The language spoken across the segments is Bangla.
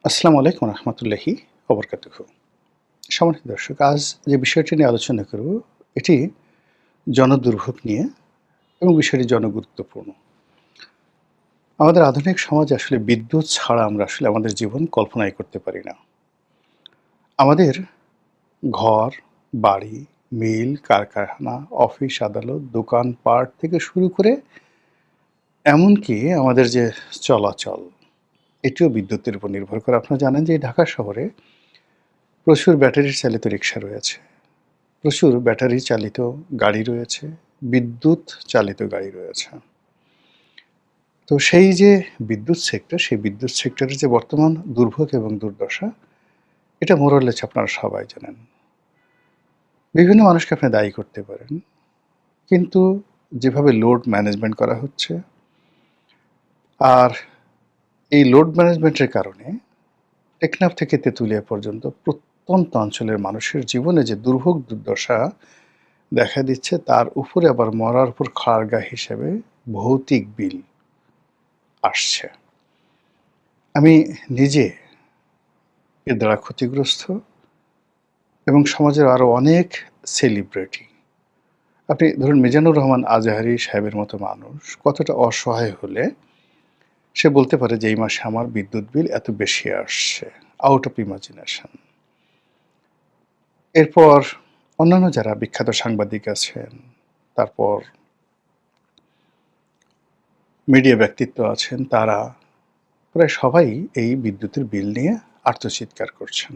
আসসালামু আলাইকুম রহমতুল্লাহি ওবরকাতুহু। সম্মানিত দর্শক, আজ যে বিষয়টি নিয়ে আলোচনা করব এটি জনদুর্ভোগ নিয়ে এবং বিষয়টি জনগুরুত্বপূর্ণ। আমাদের আধুনিক সমাজে আসলে বিদ্যুৎ ছাড়া আমরা আসলে আমাদের জীবন কল্পনাই করতে পারি না। আমাদের ঘর, বাড়ি, মিল, কারখানা, অফিস, আদালত, দোকানপাট থেকে শুরু করে এমনকি আমাদের যে চলাচল, এটিও বিদ্যুতের উপর নির্ভর করে। আপনারা জানেন যে এই ঢাকা শহরে প্রচুর ব্যাটারি চালিত রিক্সা রয়েছে। প্রচুর ব্যাটারি চালিত গাড়ি রয়েছে, বিদ্যুৎ চালিত গাড়ি রয়েছে। তো সেই যে বিদ্যুৎ সেক্টর, সেই বিদ্যুৎ সেক্টরের যে বর্তমান দুর্ভোগ এবং দুর্দশা, এটা মোরালেস আপনারা সবাই জানেন। বিভিন্ন মানুষকে আপনি দায়ী করতে পারেন। কিন্তু যেভাবে লোড ম্যানেজমেন্ট করা হচ্ছে, আর এই লোড ম্যানেজমেন্টের কারণে টেকনাফ থেকে তেঁতুলিয়া পর্যন্ত প্রত্যন্ত অঞ্চলের মানুষের জীবনে যে দুর্ভোগ দুর্দশা দেখা দিচ্ছে, তার উপরে আবার মরার উপর খাড়াগা হিসেবে ভৌতিক বিল আসছে। আমি নিজে এর দ্বারা ক্ষতিগ্রস্ত এবং সমাজের আরও অনেক সেলিব্রিটি, আপনি ধরুন মিজানুর রহমান আজহারি সাহেবের মতো মানুষ কতটা অসহায় হলে সে বলতে পারে যে এই মাসে আমার বিদ্যুৎ বিল এত বেশি আসছে, আউট অফ ইমাজিনেশন। এরপর অন্যান্য যারা বিখ্যাত সাংবাদিক আছেন, তারপর মিডিয়া ব্যক্তিত্ব আছেন, তারা প্রায় সবাই এই বিদ্যুতের বিল নিয়ে আর্তচিৎকার করছেন।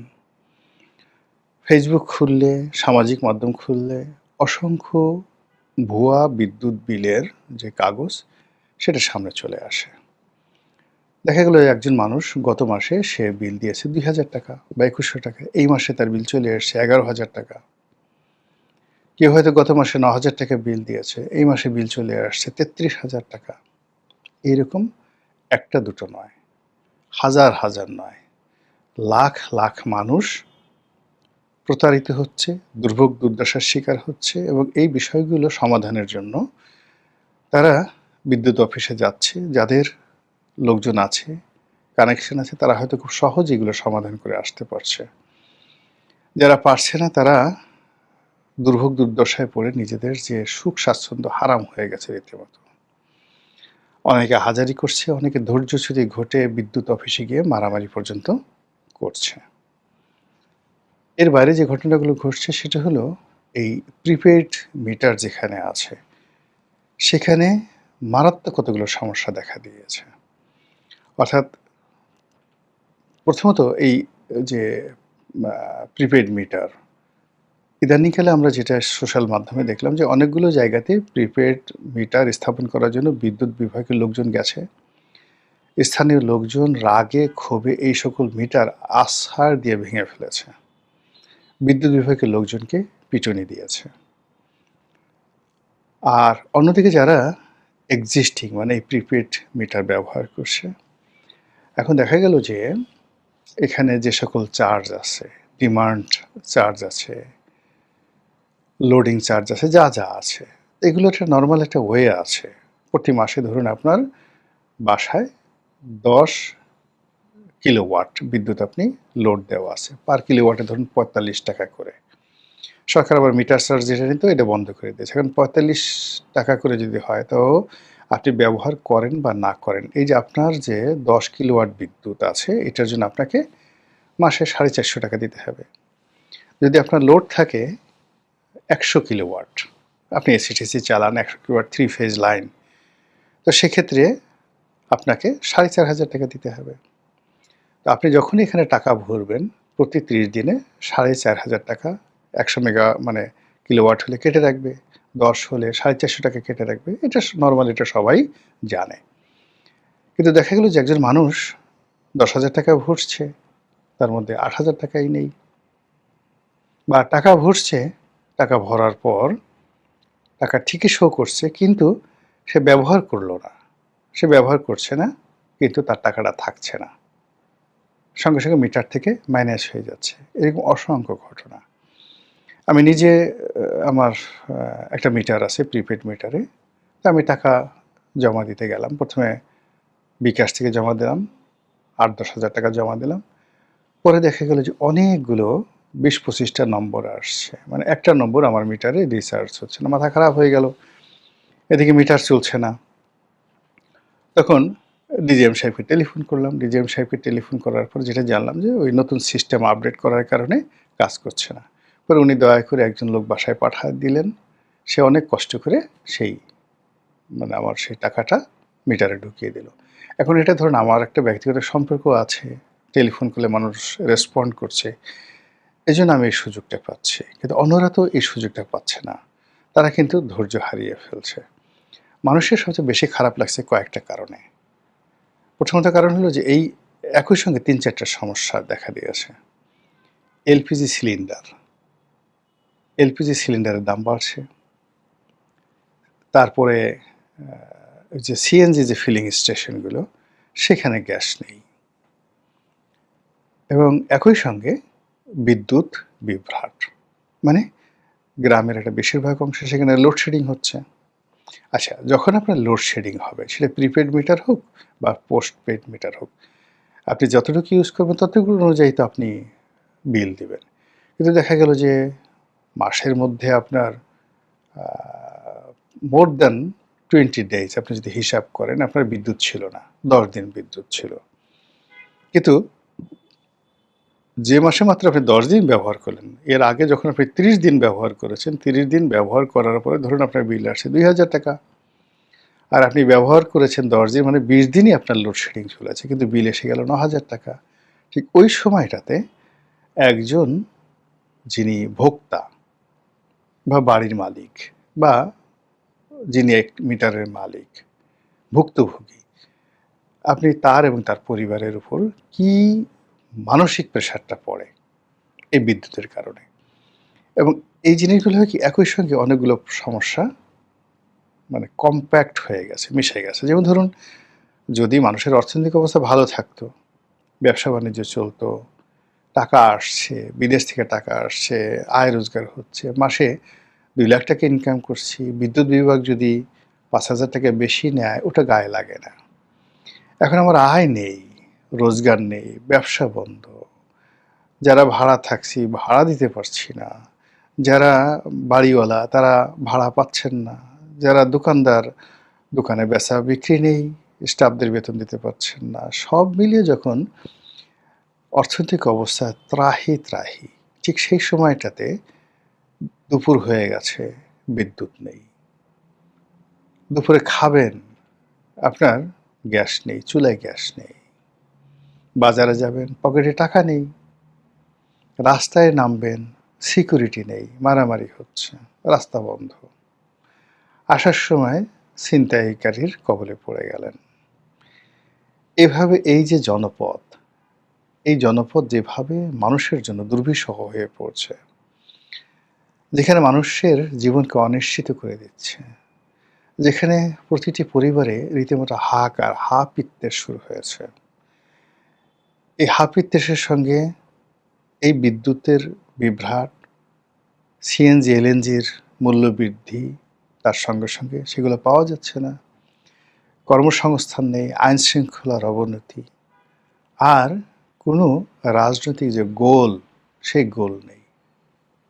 ফেসবুক খুললে, সামাজিক মাধ্যম খুললে অসংখ্য ভুয়া বিদ্যুৎ বিলের যে কাগজ, সেটা সামনে চলে আসে। দেখা গেল একজন মানুষ গত মাসে সে বিল দিয়েছে ২,০০০ টাকা বা ২১০০ টাকা। এই মাসে তার বিল চলে এসছে ১১,০০০ টাকা। কেউ হয়তো গত মাসে ৯,০০০ টাকা বিল দিয়েছে, এই মাসে বিল চলে আসছে ৩৩,০০০ টাকা। এইরকম একটা দুটো নয়, হাজার হাজার নয়, লাখ লাখ মানুষ প্রতারিত হচ্ছে, দুর্ভোগ দুর্দশার শিকার হচ্ছে এবং এই বিষয়গুলো সমাধানের জন্য তারা বিদ্যুৎ অফিসে যাচ্ছে। যাদের লোকজন আছে, কানেকশন আছে, তারা হয়তো খুব সহজে এগুলো সমাধান করে আসতে পারছে। যারা পারছে না, তারা দুর্ভোগ দুর্দশায় পড়ে নিজেদের যে সুখ স্বাচ্ছন্দ্য হারাম হয়ে গেছে রীতিমতো। অনেকে হাজারি করছে, অনেকে ধৈর্যচ্যুতি ঘটে বিদ্যুৎ অফিসে গিয়ে মারামারি পর্যন্ত করছে। এর বাইরে যে ঘটনাগুলো ঘটছে সেটা হলো এই প্রিপেইড মিটার যেখানে আছে সেখানে মারাত্মক কতগুলো সমস্যা দেখা দিয়েছে। অর্থাৎ প্রথমত এই যে প্রিপেইড মিটার, ইদানিংকালে আমরা যেটা সোশ্যাল মাধ্যমে দেখলাম যে অনেকগুলো জায়গাতে প্রিপেইড মিটার স্থাপন করার জন্য বিদ্যুৎ বিভাগের লোকজন গেছে। স্থানীয় লোকজন রাগে ক্ষোভে এই সকল মিটার আছাড় দিয়ে ভেঙে ফেলেছে, বিদ্যুৎ বিভাগের লোকজনকে পিটুনি দিয়েছে। আর অন্যদিকে যারা এক্সিস্টিং মানে এই প্রিপেইড মিটার ব্যবহার করছে, এখন দেখা গেল যে এখানে যে সকল চার্জ আছে, ডিমান্ড চার্জ আছে, লোডিং চার্জ আছে, যা যা আছে, এগুলো একটা নর্মাল একটা ওয়ে আছে। প্রতি মাসে ধরুন আপনার বাসায় ১০ কিলোওয়াট বিদ্যুৎ আপনি লোড দেওয়া আছে, পার কিলোওয়াটে ধরুন ৪৫ টাকা করে। সরকার আবার মিটার চার্জ যেটা নিত এটা বন্ধ করে দিয়েছে। এখন ৪৫ টাকা করে যদি হয়, তো আপনি ব্যবহার করেন বা না করেন, এই যে আপনার যে ১০ কিলোওয়াট বিদ্যুৎ আছে এটার জন্য আপনাকে মাসে ৪৫০ টাকা দিতে হবে। যদি আপনার লোড থাকে ১০০ কিলোওয়াট, আপনি এসিটিসি চালান ১০০ কিলোওয়াট 3 ফেজ লাইন, তো সেক্ষেত্রে আপনাকে ৪,৫০০ টাকা দিতে হবে। তো আপনি যখনই এখানে টাকা ভরবেন প্রতি ৩০ দিনে ৪,৫০০ টাকা ১০০ মেগা মানে কিলোওয়াট হলে কেটে রাখবে, ১০ হলে ৪৫০ টাকা কেটে রাখবে। এটা নরমাল, এটা সবাই জানে। কিন্তু দেখা গেল যে একজন মানুষ ১০,০০০ টাকা ভরছে, তার মধ্যে ৮,০০০ টাকাই নেই, বা টাকা ভরছে, টাকা ভরার পর টাকা ঠিকই শো করছে কিন্তু সে ব্যবহার করলো না, সে ব্যবহার করছে না কিন্তু তার টাকাটা থাকছে না, সঙ্গে সঙ্গে মিটার থেকে মাইনাস হয়ে যাচ্ছে। এরকম অসংখ্য ঘটনা। আমি নিজে আমার একটা মিটার আছে প্রিপেড মিটারে, তো আমি টাকা জমা দিতে গেলাম। প্রথমে বিকাশ থেকে জমা দিলাম, ৮-১০ হাজার টাকা জমা দিলাম। পরে দেখা গেল যে অনেকগুলো ২০-২৫টা নম্বর আসছে, মানে একটা নম্বর আমার মিটারে রিচার্জ হচ্ছে না। মাথা খারাপ হয়ে গেল, এদিকে মিটার চলছে না। তখন ডিজিএম সাহেবকে টেলিফোন করলাম। ডিজিএম সাহেবকে টেলিফোন করার পর যেটা জানলাম যে ওই নতুন সিস্টেম আপডেট করার কারণে কাজ করছে না। পরে উনি দয়া করে একজন লোক বাসায় পাঠায় দিলেন। সে অনেক কষ্ট করে সেই মানে আমার সেই টাকাটা মিটারে ঢুকিয়ে দিল। এখন এটা ধরুন আমার একটা ব্যক্তিগত সম্পর্ক আছে, টেলিফোন করলে মানুষ রেসপন্ড করছে, এজন্য আমি এই সুযোগটা পাচ্ছি। কিন্তু অন্যরা তো এই সুযোগটা পাচ্ছে না। তারা কিন্তু ধৈর্য হারিয়ে ফেলছে। মানুষের সবচেয়ে বেশি খারাপ লাগছে কয়েকটা কারণে। প্রথমত কারণ হলো যে এই একই সঙ্গে ৩-৪টা সমস্যা দেখা দিয়েছে। এলপিজি সিলিন্ডার, এলপিজি সিলিন্ডারের দাম বাড়ছে। তারপরে ওই যে সিএনজি যে ফিলিং স্টেশনগুলো, সেখানে গ্যাস নেই। এবং একই সঙ্গে বিদ্যুৎ বিভ্রাট। মানে গ্রামের একটা বেশিরভাগ অংশে সেখানে লোডশেডিং হচ্ছে। আচ্ছা, যখন আপনার লোডশেডিং হবে, সেটা প্রিপেড মিটার হোক বা পোস্টপেড মিটার হোক, আপনি যতটুকু ইউজ করবেন ততটুকু অনুযায়ী তো আপনি বিল দিবেন। কিন্তু দেখা গেল যে মাসের মধ্যে আপনার মোর দ্যান 20 ডেজ আপনি যদি হিসাব করেন, আপনার বিদ্যুৎ ছিল না। 10 দিন বিদ্যুৎ ছিল। কিন্তু যে মাসে মাত্র আপনি 10 দিন ব্যবহার করলেন, এর আগে যখন আপনি 30 দিন ব্যবহার করেছেন, 30 দিন ব্যবহার করার পরে ধরুন আপনার বিল আসছে ২,০০০ টাকা। আর আপনি ব্যবহার করেছেন 10 দিন, মানে 20 দিনই আপনার লোডশেডিং চলেছে, কিন্তু বিল এসে গেল ৯,০০০ টাকা। ঠিক ওই সময়টাতে একজন যিনি ভোক্তা বা বাড়ির মালিক বা যিনি এক মিটারের মালিক, ভুক্তভোগী, আপনি তার এবং তার পরিবারের উপর কি মানসিক প্রেশারটা পড়ে এই বিদ্যুতের কারণে। এবং এই জিনিসগুলো হয় কি একই সঙ্গে অনেকগুলো সমস্যা মানে কম্প্যাক্ট হয়ে গেছে, মিশে গেছে। যেমন ধরুন, যদি মানুষের অর্থনৈতিক অবস্থা ভালো থাকতো, ব্যবসা বাণিজ্য চলতো, টাকা আসছে, বিদেশ থেকে টাকা আসছে, আয় রোজগার হচ্ছে, মাসে ২ লাখ টাকা ইনকাম করছি, বিদ্যুৎ বিভাগ যদি ৫,০০০ টাকা বেশি নেয়, ওটা গায়ে লাগে না। এখন আমার আয় নেই, রোজগার নেই, ব্যবসা বন্ধ, যারা ভাড়া থাকছি ভাড়া দিতে পারছি না, যারা বাড়িওয়ালা তারা ভাড়া পাচ্ছেন না, যারা দোকানদার দোকানে বেচা বিক্রি নেই, স্টাফদের বেতন দিতে পারছেন না, সব মিলিয়ে যখন অর্থনৈতিক অবস্থা ত্রাহি ত্রাহি, ঠিক সেই সময়টাতে দুপুর হয়ে গেছে, বিদ্যুৎ নেই। দুপুরে খাবেন, আপনার গ্যাস নেই, চুলায় গ্যাস নেই। বাজারে যাবেন, পকেটে টাকা নেই। রাস্তায় নামবেন, সিকিউরিটি নেই, মারামারি হচ্ছে, রাস্তা বন্ধ। আসার সময় ছিনতাইকারীর কবলে পড়ে গেলেন। এভাবে এই যে জনপদ, এই জনপদ যেভাবে মানুষের জন্য দুর্বিষহ হয়ে পড়ছে, যেখানে মানুষের জীবনকে অনিশ্চিত করে দিচ্ছে, যেখানে প্রতিটি পরিবারে রীতিমতো হাহাকার, হাপিত্যের শুরু হয়েছে। এই হাপিত্যেসের সঙ্গে এই বিদ্যুতের বিভ্রাট, সিএনজি, এলএনজির মূল্যবৃদ্ধি, তার সঙ্গে সঙ্গে সেগুলো পাওয়া যাচ্ছে না। কর্মসংস্থান নেই, আইন শৃঙ্খলার অবনতি, আর কোনো রাজনৈতিক যে গোল, সেই গোল নেই।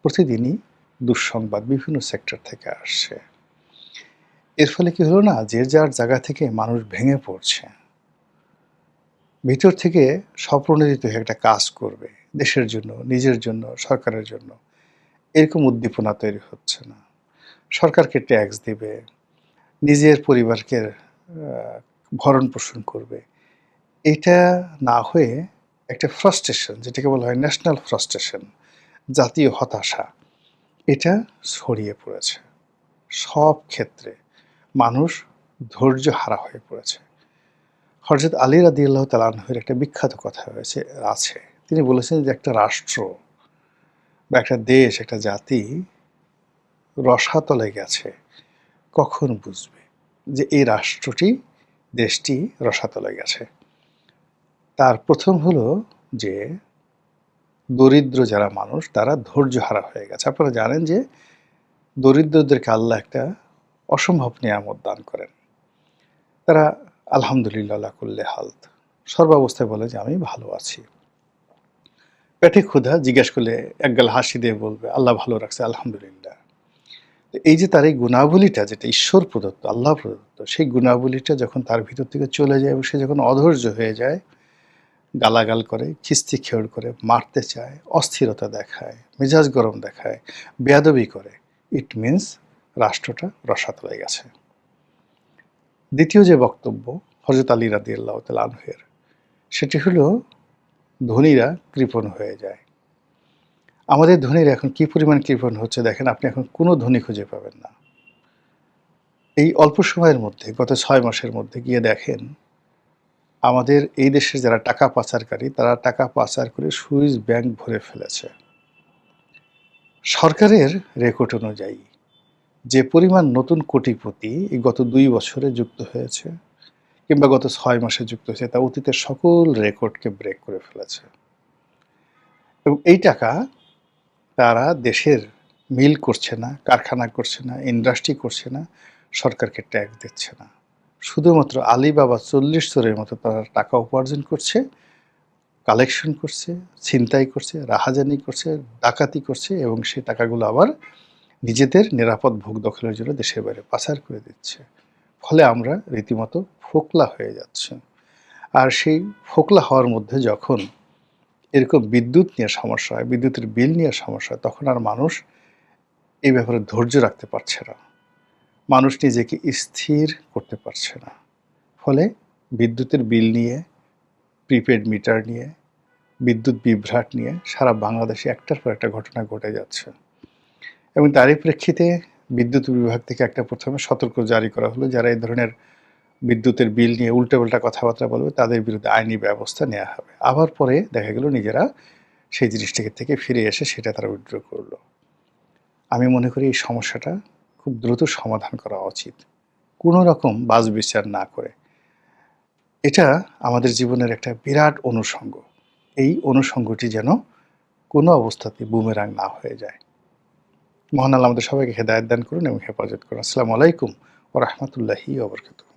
প্রতিদিনই দুঃসংবাদ বিভিন্ন সেক্টর থেকে আসছে। এর ফলে কি হলো না, যে যার জায়গা থেকে মানুষ ভেঙে পড়ছে। ভিতর থেকে স্বপ্রণোদিত হয়ে একটা কাজ করবে দেশের জন্য, নিজের জন্য, সরকারের জন্য, এরকম উদ্দীপনা তৈরি হচ্ছে না। সরকারকে ট্যাক্স দিবে, নিজের পরিবারকে ভরণ পোষণ করবে। এটা না হয়ে একটা ফ্রাস্ট্রেশন, যেটাকে বলা হয় ন্যাশনাল ফ্রাস্ট্রেশন, জাতীয় হতাশা, এটা ছড়িয়ে পড়েছে সব ক্ষেত্রে। মানুষ ধৈর্য হারা হয়ে পড়েছে। হযরত আলী রাদিয়াল্লাহু তাআলা আনহুর একটা বিখ্যাত কথা আছে। তিনি বলেছেন যে একটা রাষ্ট্র বা একটা দেশ, একটা জাতি রসাতলে গেছে কখন বুঝবে যে এই রাষ্ট্রটি, দেশটি রসাতলে গেছে? তার প্রথম হলো যে দরিদ্র যারা মানুষ তারা ধৈর্য হারা হয়ে গেছে। আপনারা জানেন যে দরিদ্রদেরকে আল্লাহ একটা অসম্ভব নিয়ামত দান করেন। তারা আলহামদুলিল্লাহ আলা কুল্লি হাল, সর্বাবস্থায় বলে যে আমি ভালো আছি। পেটে ক্ষুধা, জিজ্ঞেস করলে একগাল হাসি দিয়ে বলবে আল্লাহ ভালো রাখছে আলহামদুলিল্লাহ। তো এই যে তার এই গুণাবলীটা যেটা ঈশ্বর প্রদত্ত, আল্লাহ প্রদত্ত, সেই গুণাবলীটা যখন তার ভিতর থেকে চলে যায় এবং সে যখন অধৈর্য হয়ে যায়, গালাগাল করে, খিস্তি খেউড় করে, মারতে চায়, অস্থিরতা দেখায়, মেজাজ গরম দেখায়, বেয়াদবি করে, ইট মিনস রাষ্ট্রটা রসাতলে গেছে। দ্বিতীয় যে বক্তব্য হযরত আলী রাদিয়াল্লাহু তাআলা আনহুর, সেটি হলো ধনীরা কৃপণ হয়ে যায়। আমাদের ধনীরা এখন কি পরিমাণ কৃপণ হচ্ছে দেখেন, আপনি এখন কোনো ধনী খুঁজে পাবেন না। এই অল্প সময়ের মধ্যে গত ৬ মাসের মধ্যে গিয়ে দেখেন, আমাদের এই দেশের যারা টাকা পাচারকারী তারা টাকা পাচার করে সুইস ব্যাংক ভরে ফেলেছে। সরকারের রেকর্ড অনুযায়ী যে পরিমাণ নতুন কোটিপতি এই গত ২ বছরে যুক্ত হয়েছে কিংবা গত ৬ মাসে যুক্ত হয়েছে, তা অতীতের সকল রেকর্ডকে ব্রেক করে ফেলেছে। এবং এই টাকা তারা দেশের মিল করছে না, কারখানা করছে না, ইন্ডাস্ট্রি করছে না, সরকারকে ট্যাক্স দিচ্ছে না। শুধুমাত্র আলিবাবা ৪০ চোরের মতো তারা টাকা উপার্জন করছে, কালেকশন করছে, ছিনতাই করছে, রাহাজানি করছে, ডাকাতি করছে এবং সেই টাকাগুলো আবার নিজেদের নিরাপদ ভোগ দখলের জন্য দেশের বাইরে পাচার করে দিচ্ছে। ফলে আমরা রীতিমতো ফোকলা হয়ে যাচ্ছি। আর সেই ফোকলা হওয়ার মধ্যে যখন এরকম বিদ্যুৎ নিয়ে সমস্যা হয়, বিদ্যুতের বিল নিয়ে সমস্যা হয়, তখন আর মানুষ এই ব্যাপারে ধৈর্য রাখতে পারছে না। মানুষ নিজেকে স্থির করতে পারছে না। ফলে বিদ্যুতের বিল নিয়ে, প্রিপেড মিটার নিয়ে, বিদ্যুৎ বিভ্রাট নিয়ে সারা বাংলাদেশে একটার পর একটা ঘটনা ঘটে যাচ্ছে। এবং তারই প্রেক্ষিতে বিদ্যুৎ বিভাগ থেকে একটা প্রথমে সতর্ক জারি করা হলো, যারা এই ধরনের বিদ্যুতের বিল নিয়ে উল্টোপাল্টা কথাবার্তা বলবে তাদের বিরুদ্ধে আইনি ব্যবস্থা নেওয়া হবে। আবার পরে দেখা গেল নিজেরা সেই জিনিসটিকে থেকে ফিরে এসে সেটা তারা উইথড্র করলো। আমি মনে করি এই সমস্যাটা খুব দ্রুত সমাধান করা উচিত, কোনো রকম বাছবিচার না করে। এটা আমাদের জীবনের একটা বিরাট অনুষঙ্গ। এই অনুষঙ্গটি যেন কোনো অবস্থাতেই বুমেরাং না হয়ে যায়। মহান আল্লাহ আমাদের সবাইকে হেদায়েত দান করুন এবং হেফাজত করুন। আসসালামু আলাইকুম ওয়া রাহমাতুল্লাহি ওয়া বারাকাতুহু।